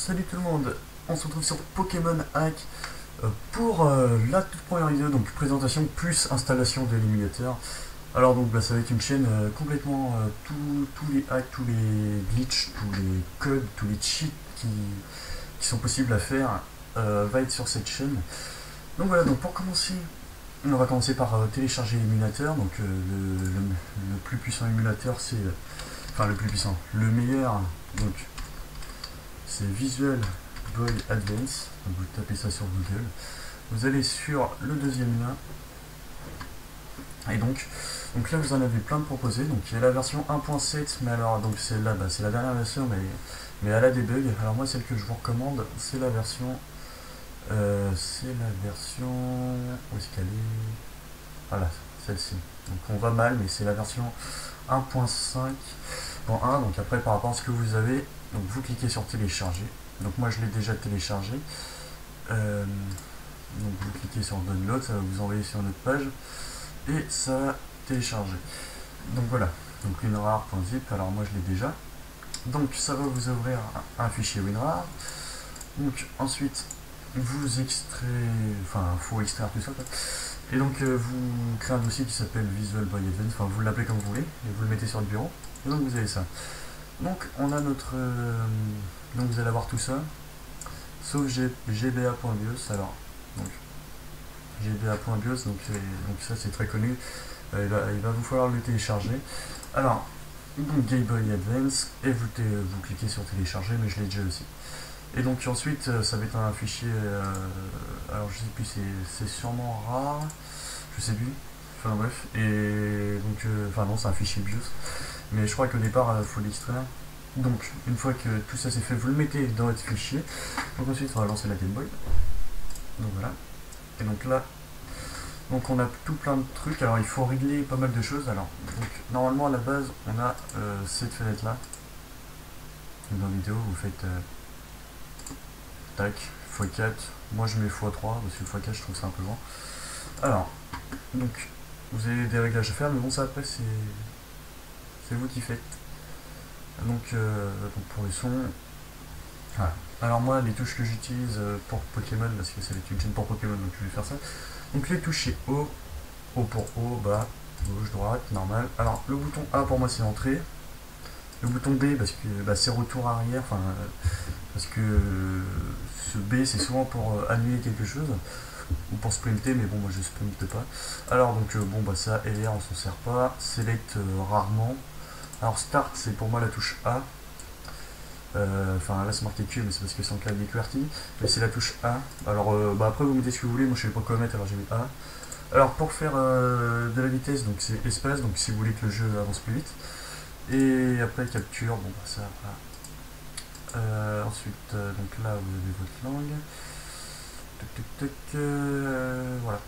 Salut tout le monde, on se retrouve sur Pokémon Hack pour la toute première vidéo, donc présentation plus installation de l'émulateur. Alors donc ça va être une chaîne complètement tous les hacks, tous les glitches, tous les codes, tous les cheats qui sont possibles à faire va être sur cette chaîne. Donc voilà, donc pour commencer, on va commencer par télécharger l'émulateur. Donc le plus puissant émulateur c'est, enfin le plus puissant, le meilleur, donc c'est Visual Boy Advance. Donc vous tapez ça sur Google. Vous allez sur le deuxième lien. Et donc là vous en avez plein de proposés. Donc il y a la version 1.7, mais alors donc celle-là, c'est la dernière version, mais elle a des bugs. Alors moi celle que je vous recommande, c'est la version où est-ce qu'elle est? Voilà, celle-ci. Donc on va mal, mais c'est la version 1.5.1. Donc après par rapport à ce que vous avez, donc vous cliquez sur télécharger. Donc moi je l'ai déjà téléchargé. Donc vous cliquez sur download, ça va vous envoyer sur notre page et ça va télécharger. Donc voilà, donc winrar.zip, alors moi je l'ai déjà. Donc ça va vous ouvrir un fichier WinRAR. Donc ensuite vous extrayez, enfin faut extraire tout ça quoi. Et donc vous créez un dossier qui s'appelle Visual Boy Advance, enfin vous l'appelez comme vous voulez, et vous le mettez sur le bureau. Et donc vous avez ça. Donc on a notre... donc vous allez avoir tout ça, sauf gba.bios. Alors, donc gba.bios, donc ça c'est très connu, il va vous falloir le télécharger. Alors, donc Game Boy Advance, et vous cliquez sur télécharger, mais je l'ai déjà aussi. Et donc ensuite, ça va être un fichier, alors je sais plus, c'est sûrement rare, je sais plus, enfin bref, et donc, enfin non, c'est un fichier BIOS, mais je crois qu'au départ, il faut l'extraire. Donc, une fois que tout ça c'est fait, vous le mettez dans votre fichier. Donc ensuite, on va lancer la Game Boy. Donc voilà. Et donc là, donc on a tout plein de trucs. Alors il faut régler pas mal de choses. Alors, donc normalement à la base, on a cette fenêtre là. Dans la vidéo, vous faites tac, x4. Moi je mets x3 parce que x4 je trouve ça un peu grand. Alors, donc vous avez des réglages à faire, mais bon, ça après c'est vous qui faites. Donc pour les sons, voilà. Alors moi les touches que j'utilise pour Pokémon, parce que c'est une chaîne pour Pokémon, donc je vais faire ça. Donc les touches c'est haut, haut pour haut, bas, gauche, droite, normal. Alors le bouton A pour moi c'est entrée, le bouton B parce que c'est retour arrière, enfin parce que ce B c'est souvent pour annuler quelque chose ou pour sprinter, mais bon moi je sprinte pas. Alors donc ça LR on s'en sert pas, select rarement. Alors start c'est pour moi la touche A, enfin là c'est marqué Q mais c'est parce que c'est en clavier QWERTY, mais c'est la touche A. Alors après vous mettez ce que vous voulez, moi je sais pas quoi mettre alors j'ai mis A. Alors pour faire de la vitesse, donc c'est espace, donc si vous voulez que le jeu avance plus vite. Et après capture, bon ça voilà. Ensuite donc là vous avez votre langue. Voilà.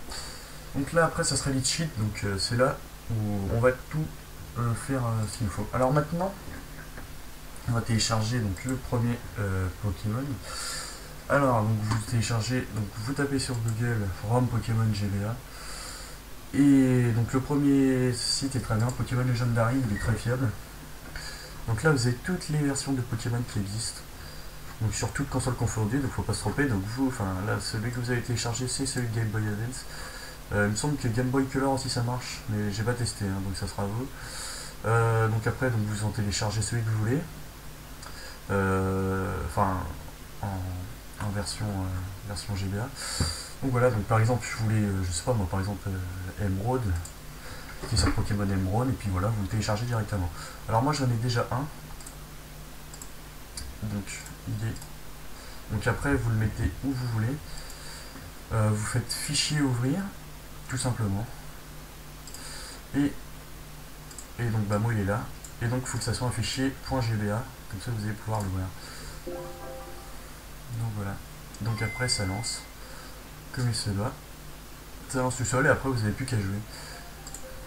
Donc là après ça sera les cheats, donc c'est là où on va tout faire ce qu'il faut. Alors maintenant, on va télécharger donc le premier Pokémon. Alors donc vous téléchargez, donc vous tapez sur Google ROM Pokémon GBA. Et donc le premier site est très bien, Pokémon Legendary, il est très fiable. Donc là vous avez toutes les versions de Pokémon qui existent. Donc sur toute console confondue, donc faut pas se tromper. Donc vous, enfin là celui que vous avez téléchargé c'est celui de Game Boy Advance. Il me semble que Game Boy Color aussi ça marche, mais j'ai pas testé, hein, donc ça sera à vous. Donc après donc vous en téléchargez celui que vous voulez, enfin en version GBA. Donc voilà, donc par exemple je voulais, je sais pas moi, par exemple Emerald, qui est sur Pokémon Emerald, et puis voilà, vous le téléchargez directement. Alors moi j'en ai déjà un, donc après vous le mettez où vous voulez, vous faites fichier ouvrir tout simplement, et donc moi il est là, et donc il faut que ça soit un fichier .gba, comme ça vous allez pouvoir l'ouvrir. Donc voilà, donc après ça lance comme il se doit, ça lance tout seul et après vous n'avez plus qu'à jouer.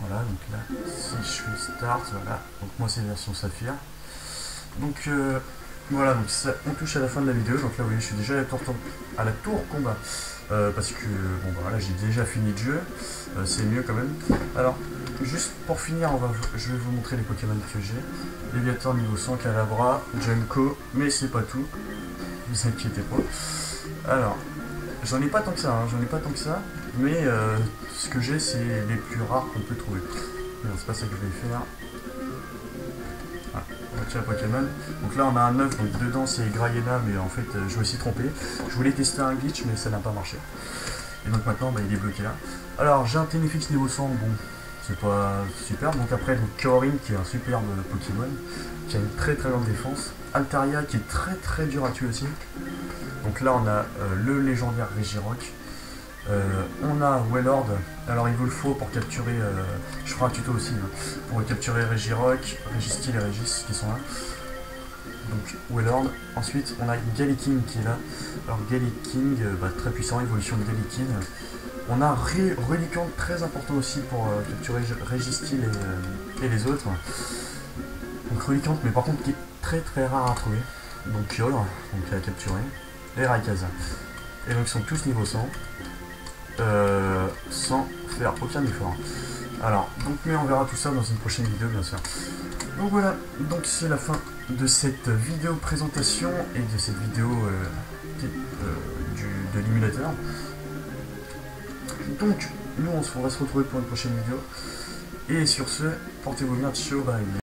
Voilà, donc là si je fais start, voilà, donc moi c'est la version saphir. Donc voilà, donc ça, on touche à la fin de la vidéo, donc là vous voyez je suis déjà à la tour combat. Parce que bon voilà, j'ai déjà fini le jeu, c'est mieux quand même. Alors juste pour finir, je vais vous montrer les Pokémon que j'ai. Léviator niveau 100, Calabra, Junko, mais c'est pas tout. vous inquiétez pas. Alors, j'en ai pas tant que ça, hein, j'en ai pas tant que ça, mais ce que j'ai, c'est les plus rares qu'on peut trouver. Non, c'est pas ça que je vais faire. Ah, on va tirer Pokémon. Donc là, on a un œuf, donc dedans c'est Grayena, mais en fait, je me suis trompé. Je voulais tester un glitch, mais ça n'a pas marché. Et donc maintenant, bah, il est bloqué là. Alors, j'ai un Tenefix niveau 100, bon, c'est pas super. Donc après, donc Kaorin, qui est un superbe Pokémon, qui a une très très grande défense. Altaria, qui est très très dur à tuer aussi. Donc là, on a le légendaire Regirock. On a Wailord. Alors il vous le faut pour capturer, je ferai un tuto aussi, hein, pour capturer Regirock, Registeel et Regis qui sont là. Donc Wailord. Ensuite on a Galiking qui est là. Alors Galiking, bah, très puissant, évolution de Galiking. On a Reliquant, très important aussi pour capturer Registeel et les autres. Donc Reliquant, mais par contre qui est très très rare à trouver. Donc Kyogre, donc à capturer. Et Rayquaza. Et donc ils sont tous niveau 100. Sans faire aucun effort. Alors, donc, mais on verra tout ça dans une prochaine vidéo, bien sûr. Donc voilà, donc c'est la fin de cette vidéo présentation et de cette vidéo de l'émulateur. Donc, nous on va se retrouver pour une prochaine vidéo. Et sur ce, portez-vous bien, ciao, bye.